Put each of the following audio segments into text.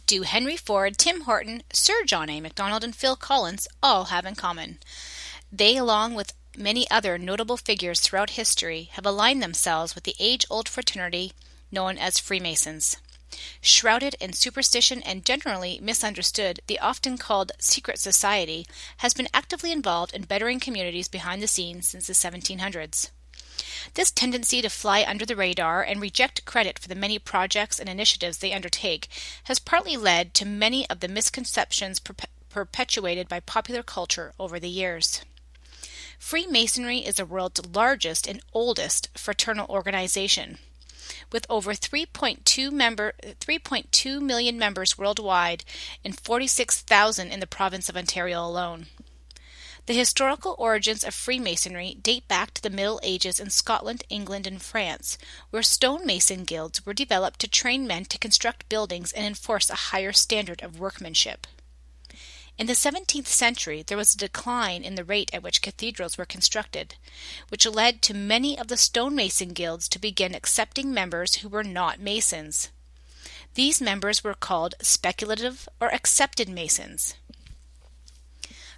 do Henry Ford, Tim Horton, Sir John A. Macdonald, and Phil Collins all have in common? They, along with many other notable figures throughout history, have aligned themselves with the age-old fraternity known as Freemasons. Shrouded in superstition and generally misunderstood, the often called secret society has been actively involved in bettering communities behind the scenes since the 1700s. This tendency to fly under the radar and reject credit for the many projects and initiatives they undertake has partly led to many of the misconceptions perpetuated by popular culture over the years. Freemasonry is the world's largest and oldest fraternal organization, with over 3.2 million members worldwide and 46,000 in the province of Ontario alone. The historical origins of Freemasonry date back to the Middle Ages in Scotland, England, and France, where stonemason guilds were developed to train men to construct buildings and enforce a higher standard of workmanship. In the 17th century, there was a decline in the rate at which cathedrals were constructed, which led to many of the stonemason guilds to begin accepting members who were not masons. These members were called speculative or accepted masons.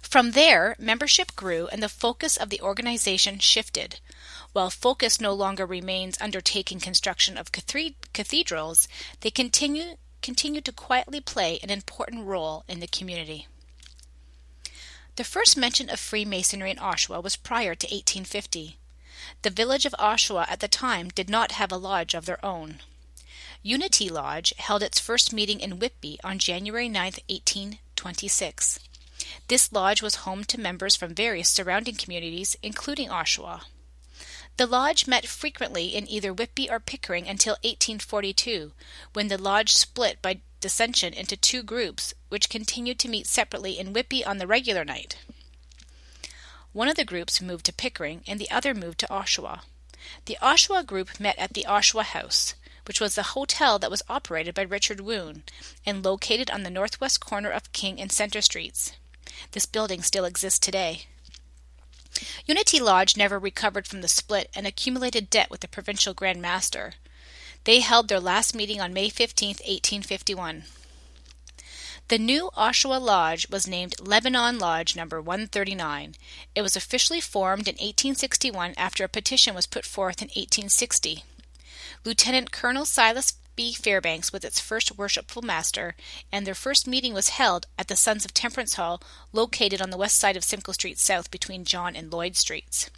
From there, membership grew and the focus of the organization shifted. While focus no longer remains undertaking construction of cathedrals, they continue to quietly play an important role in the community. The first mention of Freemasonry in Oshawa was prior to 1850. The village of Oshawa at the time did not have a lodge of their own. Unity Lodge held its first meeting in Whitby on January 9, 1826. This lodge was home to members from various surrounding communities, including Oshawa. The lodge met frequently in either Whitby or Pickering until 1842, when the lodge split by dissension into two groups, which continued to meet separately in Whitby on the regular night. One of the groups moved to Pickering and the other moved to Oshawa. The Oshawa group met at the Oshawa House, which was the hotel that was operated by Richard Woon and located on the northwest corner of King and Centre Streets. This building still exists today. Unity Lodge never recovered from the split and accumulated debt with the provincial Grand Master. They held their last meeting on May 15, 1851. The new Oshawa Lodge was named Lebanon Lodge No. 139. It was officially formed in 1861 after a petition was put forth in 1860. Lieutenant Colonel Silas B. Fairbanks was its first worshipful master, and their first meeting was held at the Sons of Temperance Hall, located on the west side of Simcoe Street South between John and Lloyd Streets.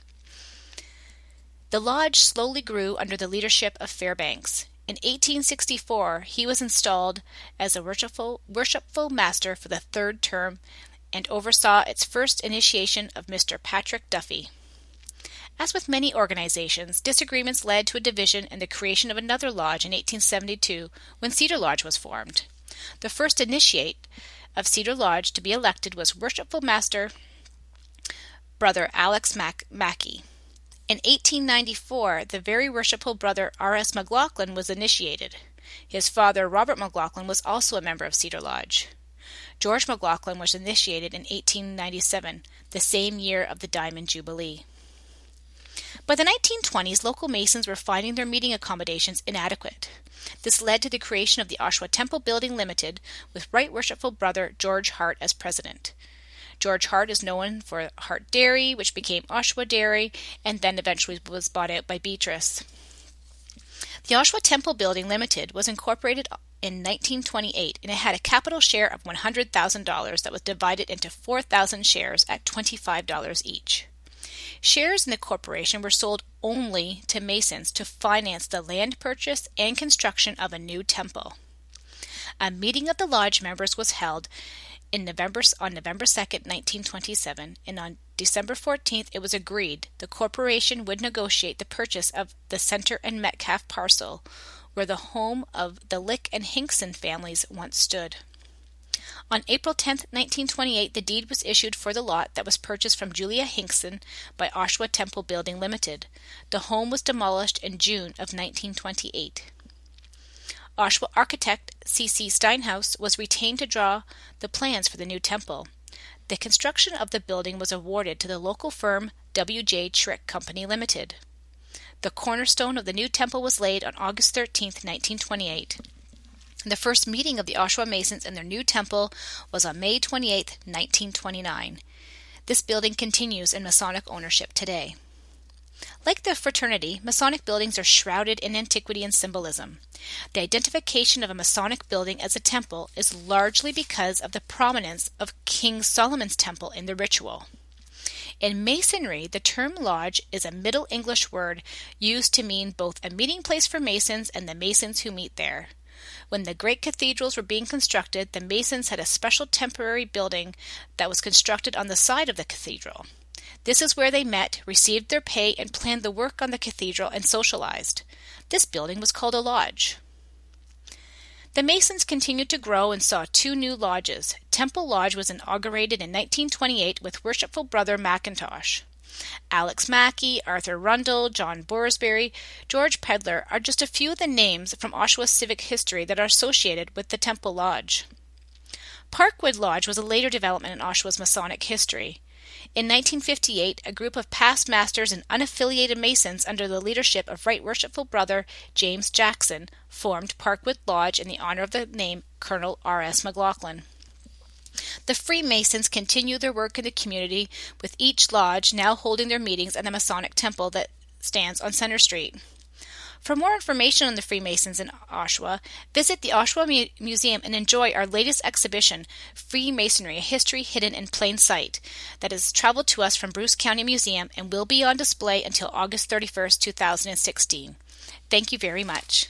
The lodge slowly grew under the leadership of Fairbanks. In 1864, he was installed as a worshipful master for the third term and oversaw its first initiation of Mr. Patrick Duffy. As with many organizations, disagreements led to a division and the creation of another lodge in 1872 when Cedar Lodge was formed. The first initiate of Cedar Lodge to be elected was Worshipful Master Brother Alex Mackey. In 1894, the very worshipful Brother R.S. McLaughlin was initiated. His father, Robert McLaughlin, was also a member of Cedar Lodge. George McLaughlin was initiated in 1897, the same year of the Diamond Jubilee. By the 1920s, local Masons were finding their meeting accommodations inadequate. This led to the creation of the Oshawa Temple Building Limited, with Right Worshipful Brother George Hart as president. George Hart is known for Hart Dairy, which became Oshawa Dairy, and then eventually was bought out by Beatrice. The Oshawa Temple Building Limited was incorporated in 1928, and it had a capital share of $100,000 that was divided into 4,000 shares at $25 each. Shares in the corporation were sold only to Masons to finance the land purchase and construction of a new temple. A meeting of the lodge members was held on November 2, 1927, and on December 14th it was agreed the corporation would negotiate the purchase of the Center and Metcalf parcel, where the home of the Lick and Hinkson families once stood. On April 10, 1928, the deed was issued for the lot that was purchased from Julia Hinkson by Oshawa Temple Building Limited. The home was demolished in June of 1928. Oshawa architect C.C. Steinhaus was retained to draw the plans for the new temple. The construction of the building was awarded to the local firm W.J. Trick Company Limited. The cornerstone of the new temple was laid on August 13, 1928. The first meeting of the Oshawa Masons in their new temple was on May 28, 1929. This building continues in Masonic ownership today. Like the fraternity, Masonic buildings are shrouded in antiquity and symbolism. The identification of a Masonic building as a temple is largely because of the prominence of King Solomon's temple in the ritual. In Masonry, the term lodge is a Middle English word used to mean both a meeting place for Masons and the Masons who meet there. When the great cathedrals were being constructed, the Masons had a special temporary building that was constructed on the side of the cathedral. This is where they met, received their pay, and planned the work on the cathedral and socialized. This building was called a lodge. The Masons continued to grow and saw two new lodges. Temple Lodge was inaugurated in 1928 with Worshipful Brother Mackintosh. Alex Mackey, Arthur Rundle, John Borsberry, George Pedler are just a few of the names from Oshawa's civic history that are associated with the Temple Lodge. Parkwood Lodge was a later development in Oshawa's Masonic history. In 1958, a group of past masters and unaffiliated Masons under the leadership of Right Worshipful Brother James Jackson formed Parkwood Lodge in the honor of the name Colonel R.S. McLaughlin. The Freemasons continue their work in the community, with each lodge now holding their meetings at the Masonic Temple that stands on Center Street. For more information on the Freemasons in Oshawa, visit the Oshawa Museum and enjoy our latest exhibition, Freemasonry, a History Hidden in Plain Sight, that has traveled to us from Bruce County Museum and will be on display until August 31st, 2016. Thank you very much.